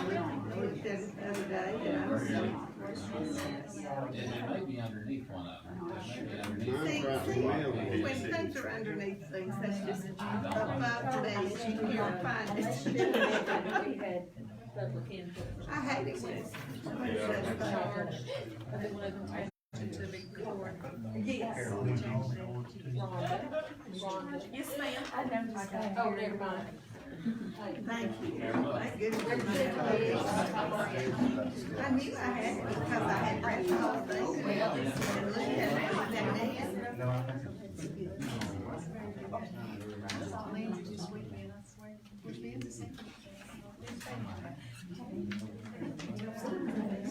looked at it the other day, and I was It may be underneath one of them. It may be underneath. see, when things are underneath things, that's just up above me, and you can't find it. I hate it when it's. Yes. Yes, ma'am. Oh, never mind. Thank you. Thank goodness. I knew I had it because I had read the whole thing and looked at it that man.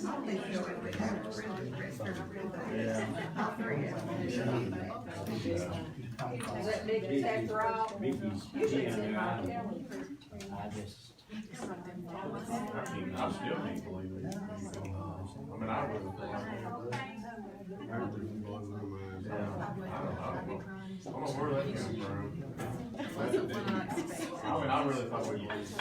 I'll be sure it would have really rest of everything. All three of them. Is that Mickey's after all? Usually it's in my county. I still can't believe it. I mean, I wouldn't think. I don't know where that came from. I mean, I really thought we'd lose.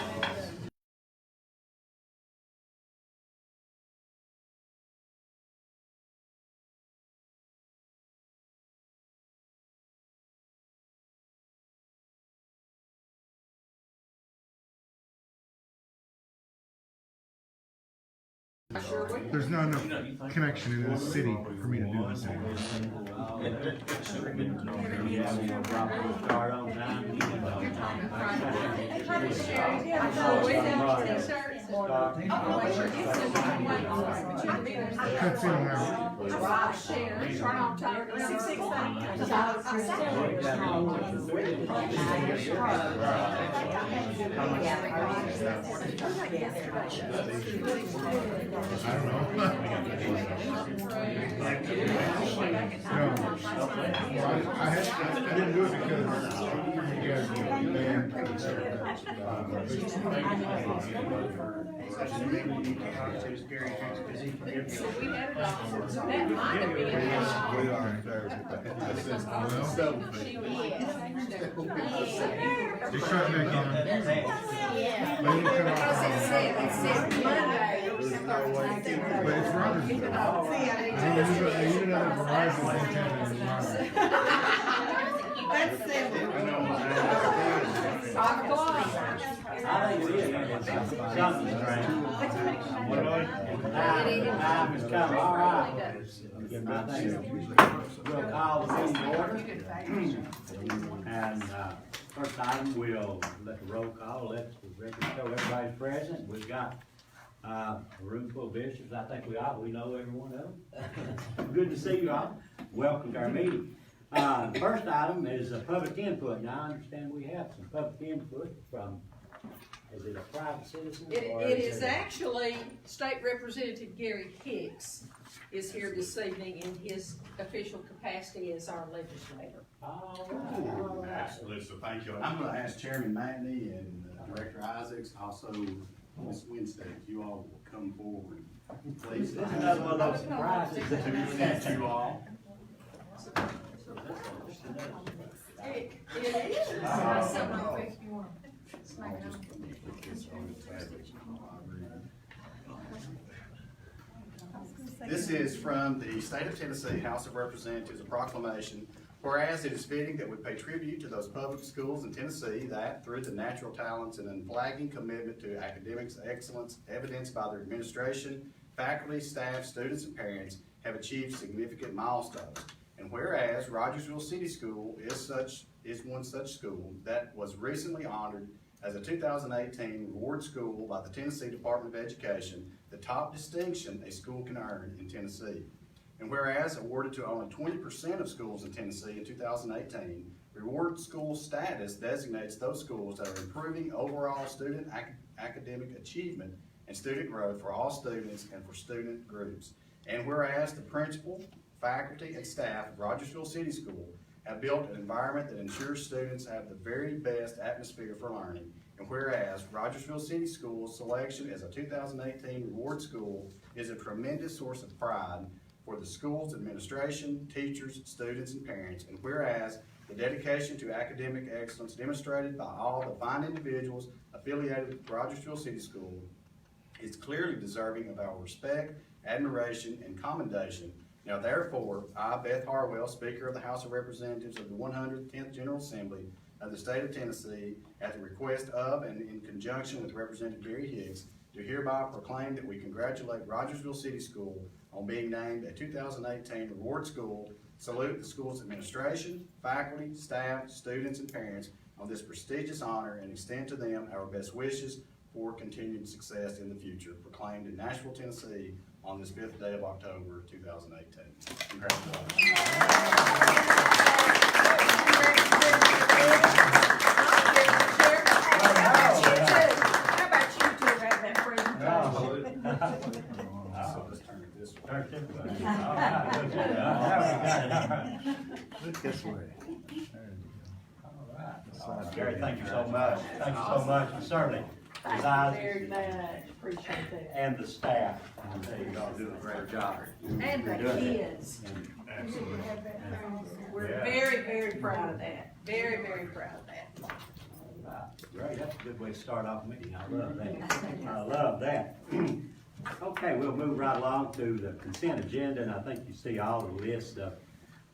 There's not enough connection in this city for me to do this anymore. Cuts in and out. Turn on top. I don't know. No. Well, I didn't do it because you guys were banned. That might have been. We are in favor of that. Just trying to make on. But it's Rogersville. I need another Verizon antenna in mine. That's simple. I think it is. Something's strange. Time has come, all right. I think we'll call the meeting to order. And, first item, we'll let the roll call, let the record show everybody's present. We've got, a room full of visitors. I think we know every one of them. Good to see you all. Welcome to our meeting. The first item is public input. Now, I understand we have some public input from, is it a private citizen? It is actually State Representative Gary Hicks is here this evening in his official capacity as our legislator. All right. Absolutely, so thank you. I'm gonna ask Chairman Matney and Director Isaacs, also Ms. Winstead, if you all will come forward, please. This is another one of those surprises. To present you all. It is. This is from the State of Tennessee House of Representatives, a proclamation. Whereas it is fitting that we pay tribute to those public schools in Tennessee that, through the natural talents and unflagging commitment to academics excellence evidenced by their administration, faculty, staff, students, and parents, have achieved significant milestones. And whereas Rogersville City School is one such school that was recently honored as a 2018 Reward School by the Tennessee Department of Education, the top distinction a school can earn in Tennessee. And whereas awarded to only 20% of schools in Tennessee in 2018, Reward School status designates those schools that are improving overall student academic achievement and student growth for all students and for student groups. And whereas the principal, faculty, and staff of Rogersville City School have built an environment that ensures students have the very best atmosphere for learning. And whereas Rogersville City School's selection as a 2018 Reward School is a tremendous source of pride for the school's administration, teachers, students, and parents. And whereas the dedication to academic excellence demonstrated by all the fine individuals affiliated with Rogersville City School is clearly deserving of our respect, admiration, and commendation. Now therefore, I, Beth Harwell, Speaker of the House of Representatives of the 110th General Assembly of the State of Tennessee, at the request of and in conjunction with Representative Gary Hicks, do hereby proclaim that we congratulate Rogersville City School on being named a 2018 Reward School, salute the school's administration, faculty, staff, students, and parents on this prestigious honor, and extend to them our best wishes for continued success in the future. Proclaimed in Nashville, Tennessee on this 5th day of October, 2018. Congratulations. How about you two have that presentation? So let's turn it this way. Turn it this way. All right, Look this way. all right. Gary, thank you so much. Thank you so much for serving. Thank you very much, appreciate that. And the staff, I tell you, y'all do a great job. And the kids, we're very, very proud of that, very, very proud of that. Great, that's a good way to start off a meeting, I love that, I love that. Okay, we'll move right along to the consent agenda, and I think you see all the list of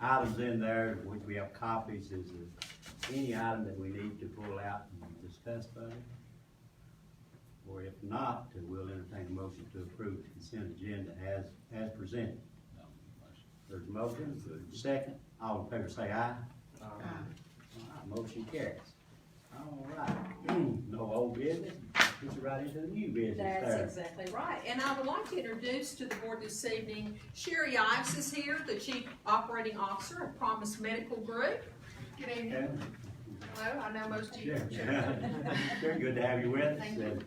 items in there, which we have copies. Is there any item that we need to pull out and discuss further? Or if not, we'll entertain a motion to approve the consent agenda as presented. No, motion. There's a motion, second, all in favor say aye. All right, motion carries. All right, no old business, push it right into the new business That's there. exactly right, and I would like to introduce to the board this evening, Sherry Ives is here, the Chief Operating Officer of Promise Medical Group. Good evening. Okay. Hello, I know most of you. Sure. Sure, good to have you with us. Thank you. And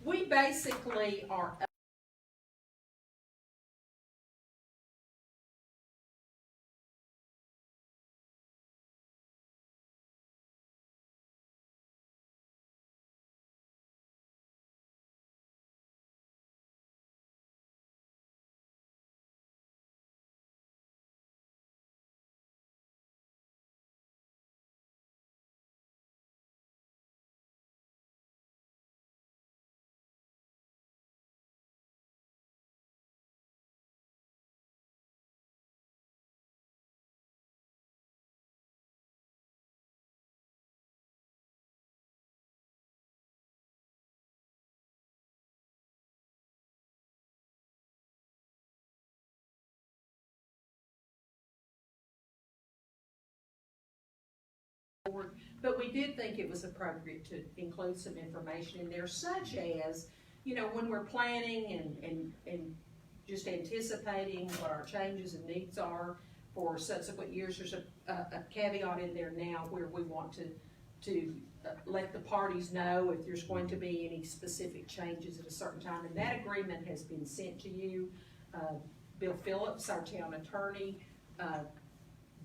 We basically are but we did think it was appropriate to include some information in there, such as, you know, when we're planning and just anticipating what our changes and needs are for subsequent years. There's a caveat in there now where we want to let the parties know if there's going to be any specific changes at a certain time, and that agreement has been sent to you. Bill Phillips, our town attorney,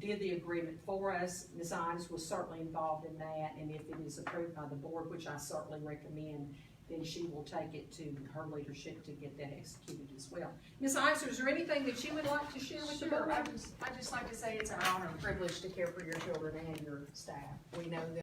did the agreement for us. Ms. Ives was certainly involved in that, and if it is approved by the board, which I certainly recommend, then she will take it to her leadership to get that executed as well. Ms. Ives, is there anything that you would like to share with the board? Sure, I just like to say it's our honor and privilege to care for your children and your staff. We know that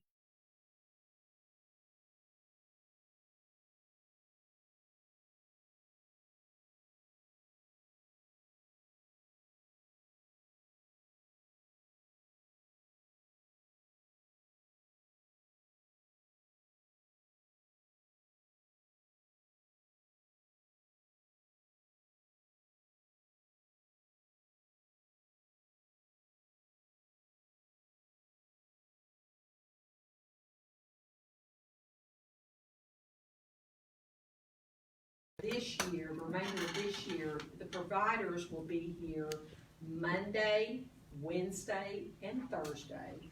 This year, the remainder of this year, the providers will be here Monday, Wednesday, and Thursday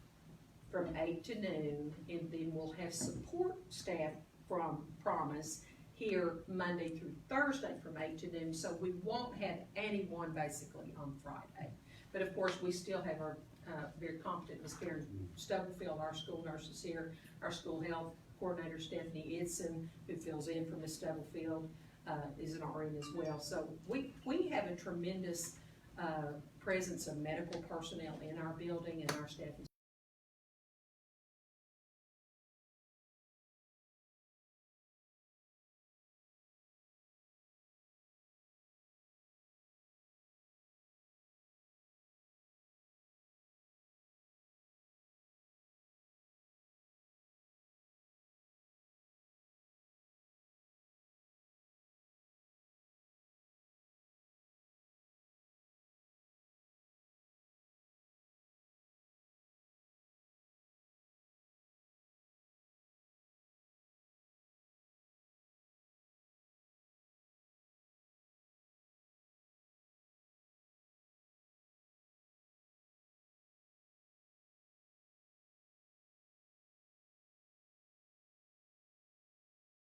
from 8 to noon, and then we'll have support staff from Promise here Monday through Thursday from 8 to noon, so we won't have anyone basically on Friday. But of course, we still have our very competent Ms. Karen Stubblefield, our school nurses here, our school health coordinator Stephanie Idson, who fills in for Ms. Stubblefield, is an RN as well. So we have a tremendous presence of medical personnel in our building, and our staff is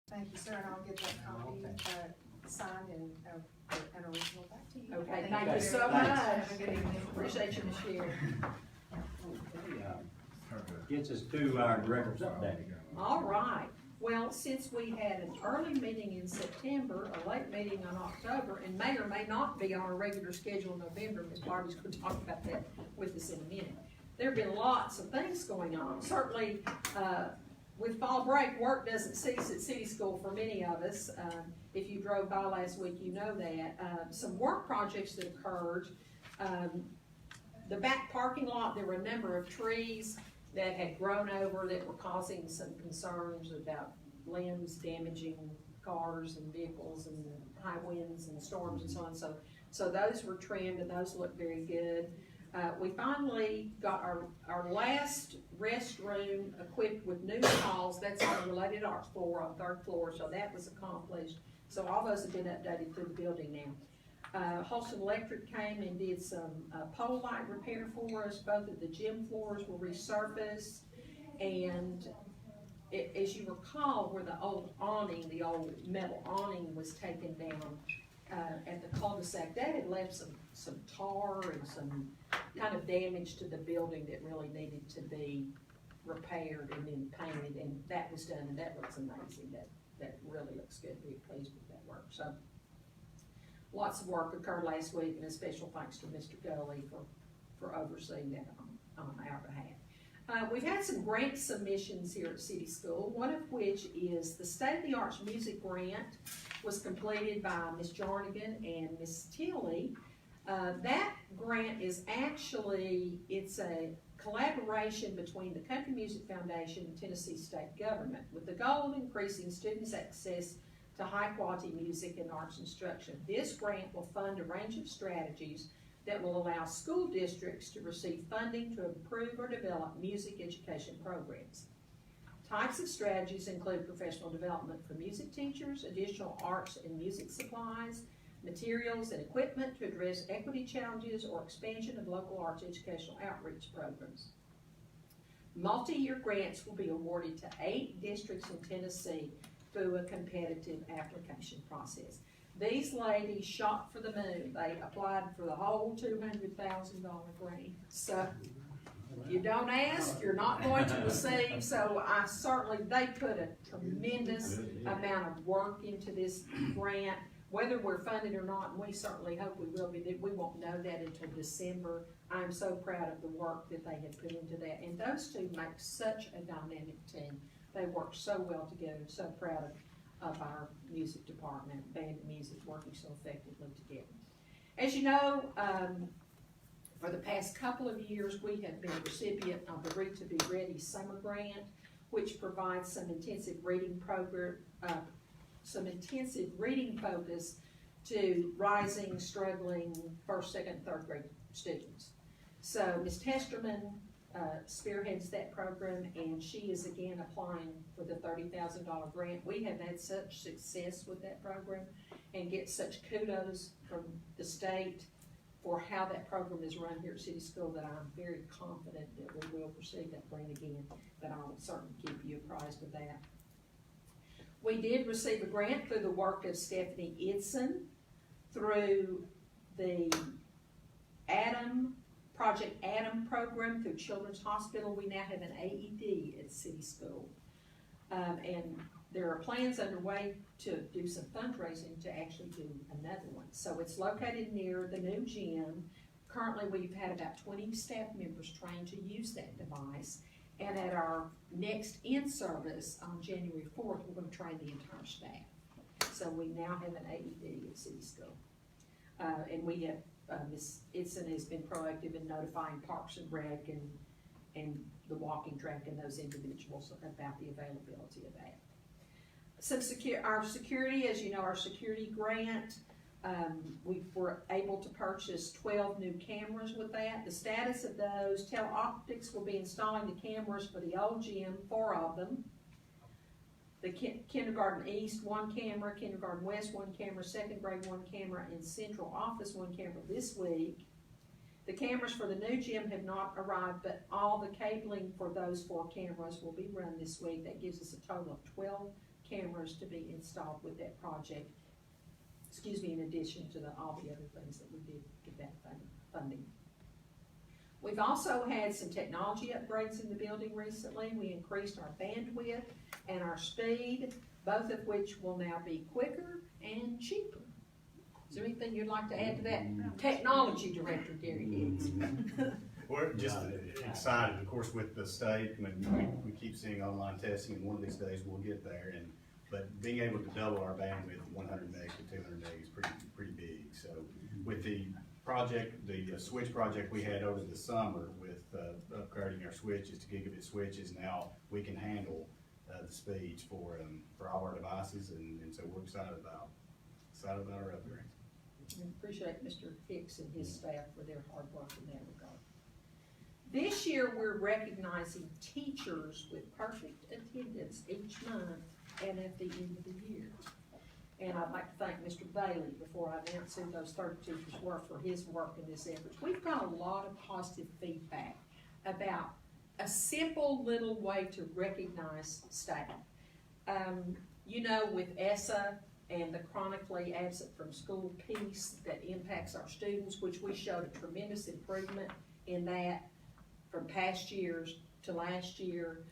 Thank you, sir, and I'll get that copy, signed and, an original back to you. Okay, thank you so Thanks. much. Have a good evening. Appreciate you, Michelle. Gets us to our director's update. All right, well, since we had an early meeting in September, a late meeting in October, and may or may not be on our regular schedule in November, Ms. Barbie's gonna talk about that with us in a minute. There have been lots of things going on. Certainly, with fall break, work doesn't cease at City School for many of us. If you drove by last week, you know that. Some work projects that occurred. The back parking lot, there were a number of trees that had grown over that were causing some concerns about limbs damaging cars and vehicles and high winds and storms and so on. So those were trimmed and those look very good. We finally got our last restroom equipped with new stalls. That's on the Related Arts floor on 3rd floor, so that was accomplished. So all those have been updated through the building now. Holston Electric came and did some pole light repair for us. Both of the gym floors were resurfaced, and as you recall, where the old awning, the old metal awning was taken down at the cul-de-sac, that had left some tar and some kind of damage to the building that really needed to be repaired and then painted, and that was done, and that looks amazing. That really looks good. Very pleased with that work. So lots of work occurred last week, and a special thanks to Mr. Gully for overseeing that on our behalf. We've had some grant submissions here at City School, one of which is the State of the Arts Music Grant was completed by Ms. Jarnigan and Ms. Tilley. That grant is actually, it's a collaboration between the Country Music Foundation and Tennessee State Government with the goal of increasing students' access to high-quality music and arts instruction. This grant will fund a range of strategies that will allow school districts to receive funding to improve or develop music education programs. Types of strategies include professional development for music teachers, additional arts and music supplies, materials and equipment to address equity challenges, or expansion of local arts educational outreach programs. Multi-year grants will be awarded to 8 districts in Tennessee through a competitive application process. These ladies shot for the moon. They applied for the whole $200,000 grant. So you don't ask, you're not going to receive. So they put a tremendous amount of work into this grant. Whether we're funded or not, and we certainly hope we will be, we won't know that until December. I'm so proud of the work that they have put into that. And those two make such a dynamic team. They work so well together. So proud of our music department, band and music working so effectively together. As you know, for the past couple of years, we have been a recipient of the Read to Be Ready Summer Grant, which provides some intensive reading focus to rising, struggling 1st, 2nd, 3rd grade students. So Ms. Testerman spearheads that program, and she is again applying for the $30,000 grant. We have had such success with that program and get such kudos from the state for how that program is run here at City School that I'm very confident that we will receive that grant again, but I will certainly keep you apprised of that. We did receive a grant through the work of Stephanie Idson through the Project Adam program through Children's Hospital. We now have an AED at City School. And there are plans underway to do some fundraising to actually do another one. So it's located near the new gym. Currently, we've had about 20 staff members trained to use that device. And at our next in-service on January 4th, we're going to train the entire staff. So we now have an AED at City School. And we have, Ms. Idson has been proactive in notifying Parks and Rec and the walking track and those individuals about the availability of that. Our security, as you know, our security grant, we were able to purchase 12 new cameras with that. The status of those, Teleoptics will be installing the cameras for the old gym, 4 of them. The Kindergarten East, 1 camera, Kindergarten West, 1 camera, 2nd grade, 1 camera, and Central Office, 1 camera this week. The cameras for the new gym have not arrived, but all the cabling for those 4 cameras will be run this week. That gives us a total of 12 cameras to be installed with that project. Excuse me, in addition to all the other things that we did get that funding. We've also had some technology upgrades in the building recently. We increased our bandwidth and our speed, both of which will now be quicker and cheaper. Is there anything you'd like to add to that? Technology Director Gary Hicks. We're just excited, of course, with the state, we keep seeing online testing, and one of these days we'll get there, but being able to double our bandwidth, 100 meg to 200 meg is pretty big. So with the project, the switch project we had over the summer with upgrading our switches to gigabit switches, now we can handle the speeds for all our devices, and so we're excited about our upgrades. I appreciate Mr. Hicks and his staff for their hard work in that regard. This year, we're recognizing teachers with perfect attendance each month and at the end of the year. And I'd like to thank Mr. Bailey, before I announce who those 30 teachers were, for his work in this effort. We've got a lot of positive feedback about a simple little way to recognize staff. You know, with ESSA and the chronically absent from school piece that impacts our students, which we showed a tremendous improvement in that from past years to last year.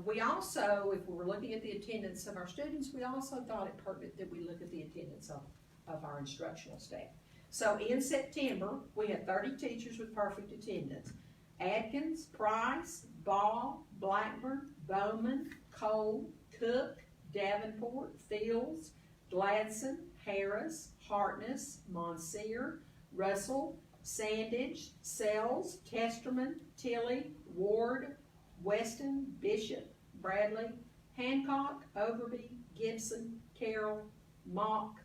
We also, if we were looking at the attendance of our students, we also thought it pertinent that we look at the attendance of our instructional staff. So in September, we had 30 teachers with perfect attendance. Adkins, Price, Ball, Blackburn, Bowman, Cole, Cook, Davenport, Fields, Gladson, Harris, Hartness, Monsieur, Russell, Sandage, Sells, Testerman, Tilley, Ward, Weston, Bishop, Bradley, Hancock, Overby, Gibson, Carroll, Mock,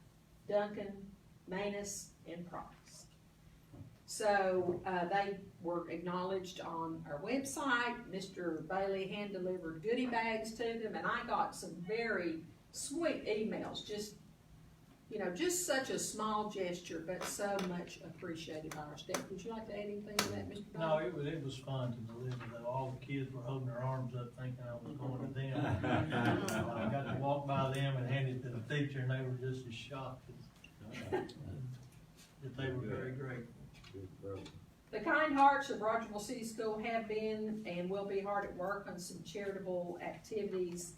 Duncan, Manus, and Price. So they were acknowledged on our website. Mr. Bailey hand-delivered goodie bags to them, and I got some very sweet emails, just such a small gesture, but so much appreciated by our staff. Would you like to add anything to that, Mr. No, Bailey? it was fun to deliver that. All the kids were holding their arms up thinking I was going to them. I got to walk by them and hand it to the teacher, and they were just as shocked that they were very grateful. The kind hearts of Rogersville City School have been and will be hard at work on some charitable activities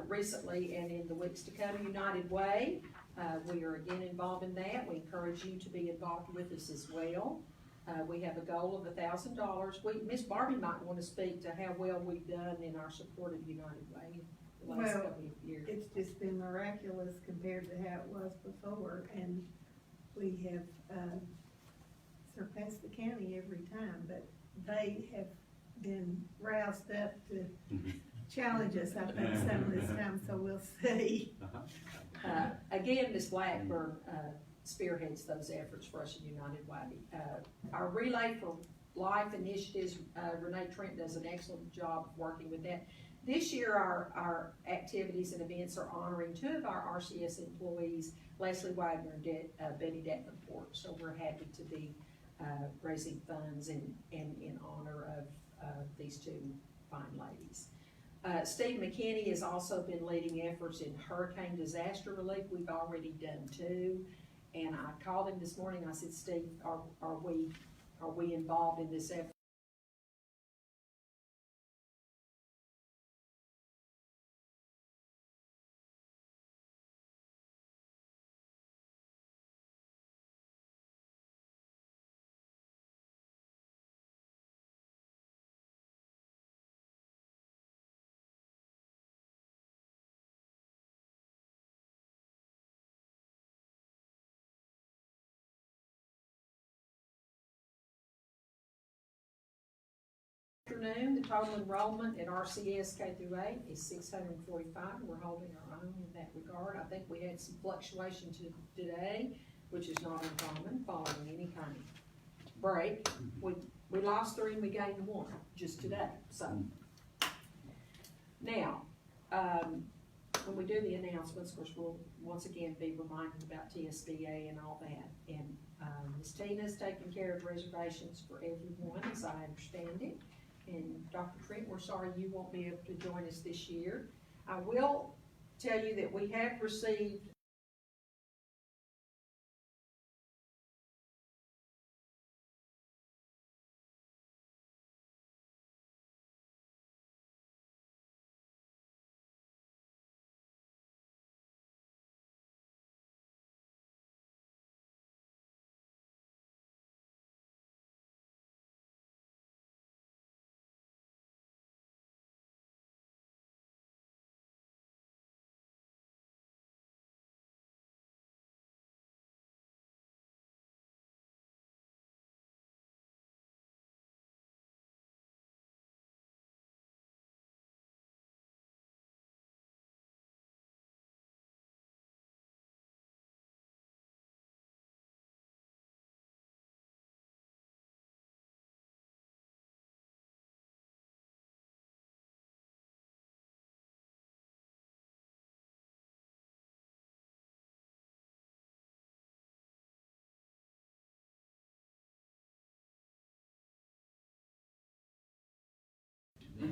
recently and in the weeks to come. United Way, we are again involved in that. We encourage you to be involved with us as well. We have a goal of $1,000. Miss Barbie might want to speak to how well we've done in our support of United Way the last couple of years. It's just been miraculous compared to how it was before, and we have surpassed the county every time, but they have been roused up to challenge us, I think, some of this time, so we'll see. Again, Ms. Blackburn spearheads those efforts for us in United Way. Our Relay for Life initiatives, Renee Trent does an excellent job of working with that. This year, our activities and events are honoring two of our RCS employees, Leslie Wagner and Betty Davenport. So we're happy to be raising funds and in honor of these two fine ladies. Steve McKinney has also been leading efforts in hurricane disaster relief. We've already done two, and I called him this morning. I said, Steve, are we involved in this effort? Afternoon, the total enrollment at RCS K through 8 is 645. We're holding our own in that regard. I think we had some fluctuation today, which is not uncommon following any kind of break. We lost 3 and we gained 1 just today. So now, when we do the announcements, of course, we'll once again be reminded about TSBA and all that. And Ms. Tina's taking care of reservations for everyone, as I understand it. And Dr. Trent, we're sorry you won't be able to join us this year. I will tell you that we have received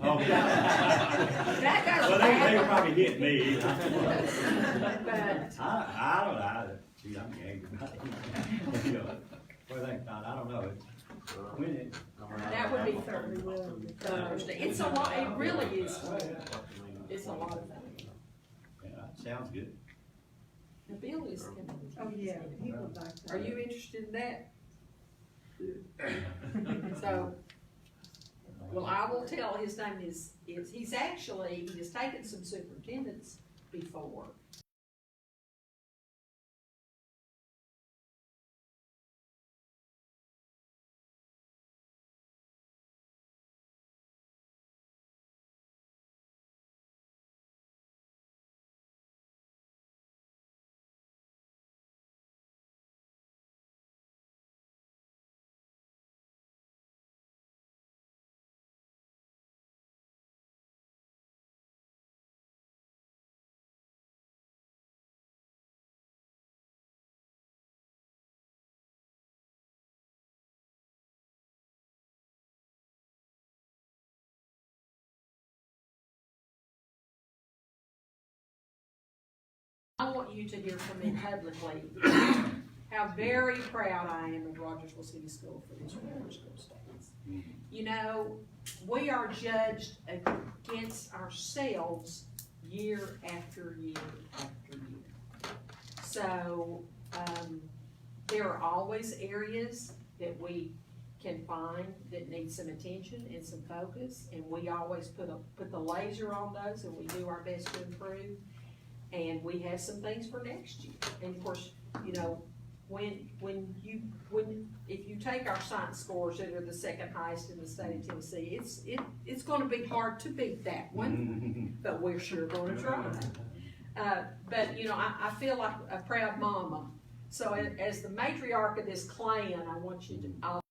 Oh, that goes well, back. they probably hit me. But I don't know, gee, I'm angry about it. You know, what do they think, I don't know, it's, when it. that would be Thursday. It's a lot, it really is. It's a lot of things. Yeah, sounds good. The bill is coming. Oh, yeah, he would like to. Are you interested in that? So, well, I will tell, his name is, he's actually, he has taken some superintendents before. I want you to hear from me publicly how very proud I am of Rogersville City School for this Rogersville school status. You know, we are judged against ourselves year after year after year. So, there are always areas that we can find that need some attention and some focus, and we always put the laser on those, and we do our best to improve. And we have some things for next year. And of course, you know, if you take our science scores that are the second highest in the state of Tennessee, it's gonna be hard to beat that one, but we're sure gonna try. But, you know, I feel like a proud mama. So as the matriarch of this clan, I want you to,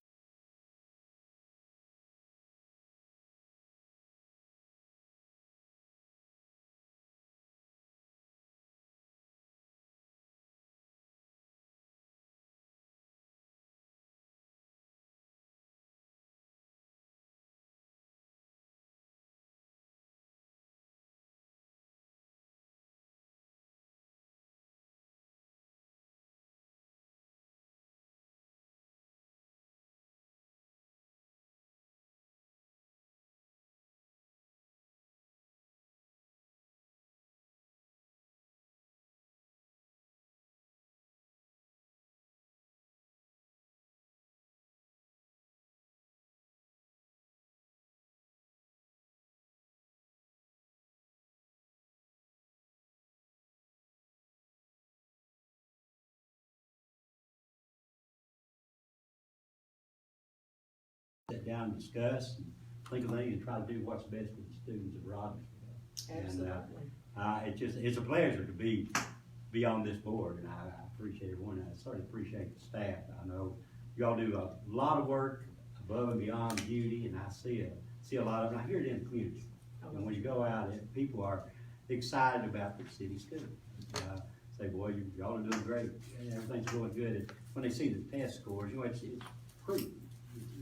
Sit down and discuss, and think of things, and try to do what's best for the students of Rogersville. absolutely. It's a pleasure to be on this board, and I appreciate everyone, and I certainly appreciate the staff. I know y'all do a lot of work above and beyond duty, and I see a lot of it, I hear it in the community. And when you go out, people are excited about the city school. Say, boy, y'all are doing great, and everything's going good. And when they see the test scores, you know, it's proof.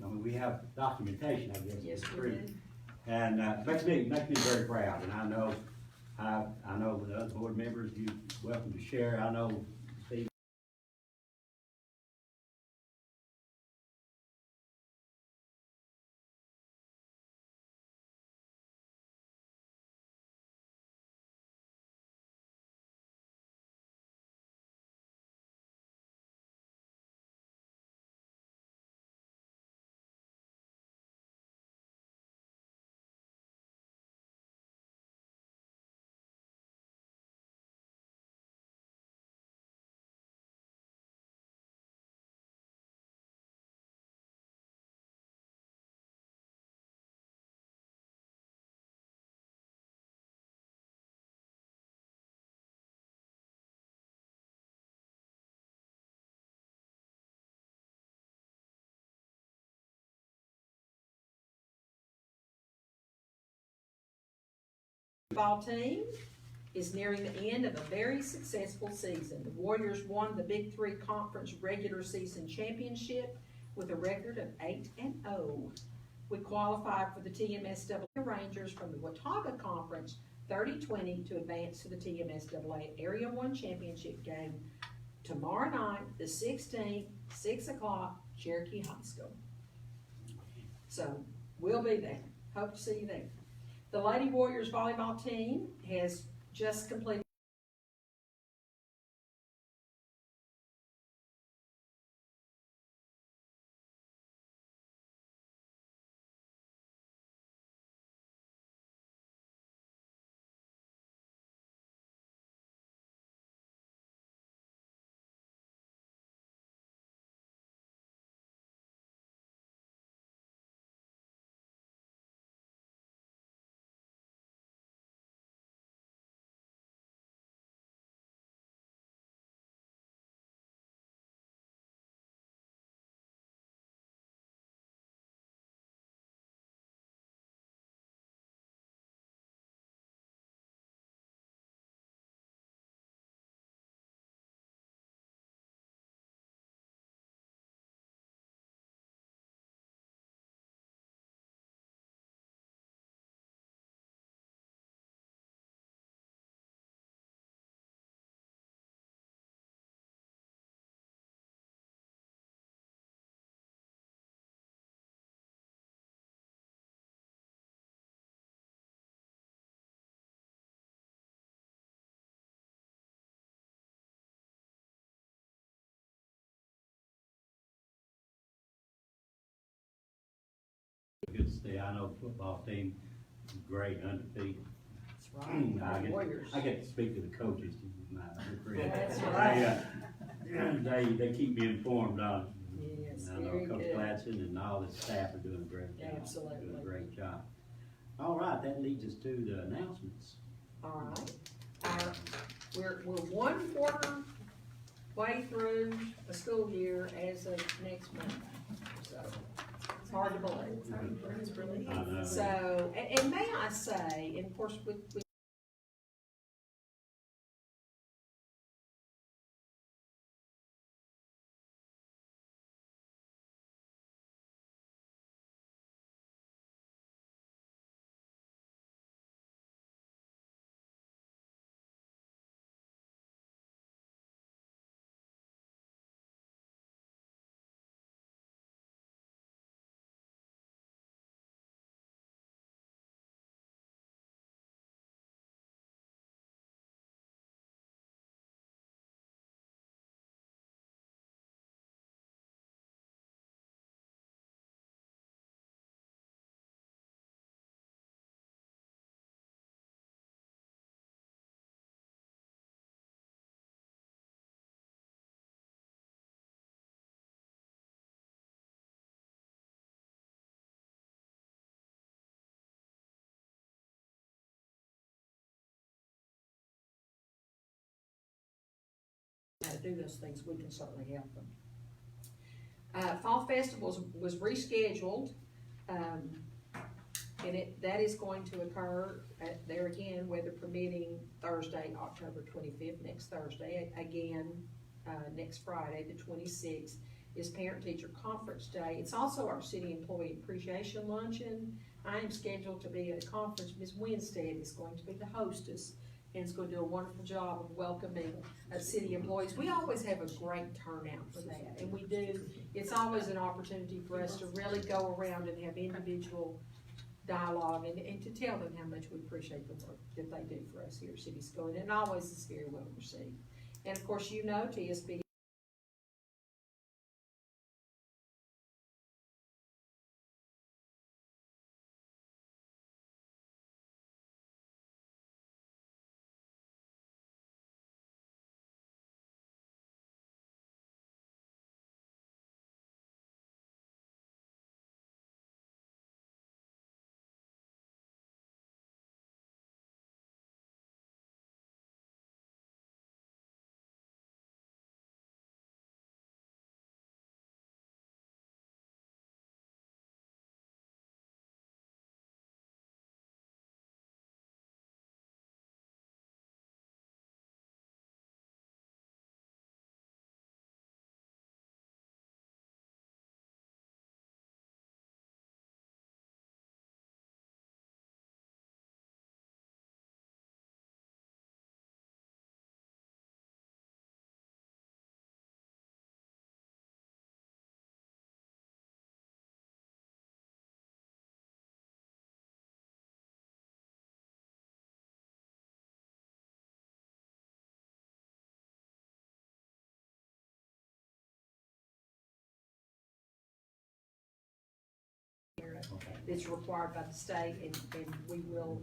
I mean, we have documentation, I guess. Yes, it's we proof. do. And makes me very proud, and I know I know the other board members, you're welcome to share. I know Steve. Ball team is nearing the end of a very successful season. The Warriors won the Big Three Conference regular season championship with a record of 8-0. We qualified for the TMSAA Rangers from the Watauga Conference 30-20 to advance to the TMSAA Area 1 Championship game tomorrow night, the 16th, 6 o'clock, Cherokee High School. So, we'll be there. Hope to see you there. The Lady Warriors volleyball team has just completed Good to see. I know the football team is great, undefeated. That's right, Warriors. I get to speak to the coaches. That's right. They keep me informed on it. Yes, And I very know Coach good. Gladson and all the staff are doing a great job. Absolutely. Doing a great job. All right, that leads us to the announcements. All right. We're 1/4 way through the school year as of next Monday. So, it's hard to believe. It's really I know. So, and may I say, and of course, we how to do those things, we can certainly help them. Fall Festival was rescheduled, and that is going to occur there again, weather permitting, Thursday, October 25th, next Thursday. Again, next Friday, the 26th, is Parent Teacher Conference Day. It's also our City Employee Appreciation Luncheon. I am scheduled to be at a conference. Ms. Winstead is going to be the hostess, and is going to do a wonderful job of welcoming city employees. We always have a great turnout for that, and we do. It's always an opportunity for us to really go around and have individual dialogue and to tell them how much we appreciate the work that they do for us here at City School, and it always is very well received. And of course, you know, TSP that's required by the state, and we will